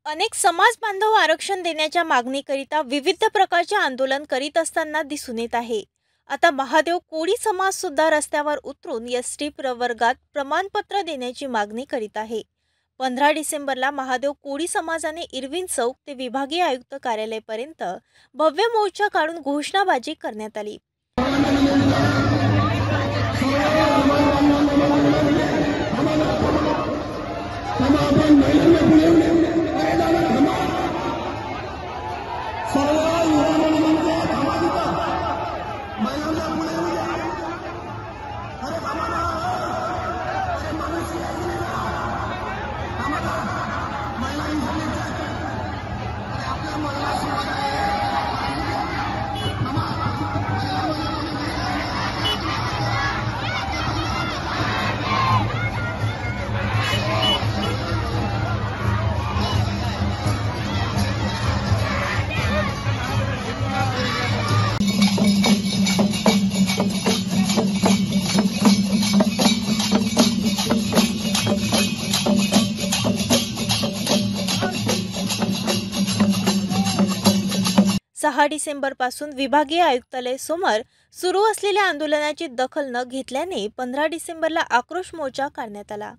अनेक समाज बांधव आरक्षण देण्याच्या मागणीकरिता विविध प्रकारचे आंदोलन करीत असताना दिसून येत आहे। आता महादेव कोळी समाज सुद्धा रस्त्यावर उतरून एसटी प्रवर्गात प्रमाणपत्र देण्याची मागणी करीत आहे। 15 डिसेंबरला महादेव कोळी समाजाने इरविन चौक ते विभागीय आयुक्त कार्यालयापर्यंत भव्य मोर्चा काढून घोषणाबाजी करण्यात आली। सहा डिसेंबर पासून विभागीय आयुक्तालय समोर सुरू असलेल्या आंदोलनाची दखल न घेतल्याने 15 डिसेंबरला आक्रोश मोर्चा काढण्यात आला।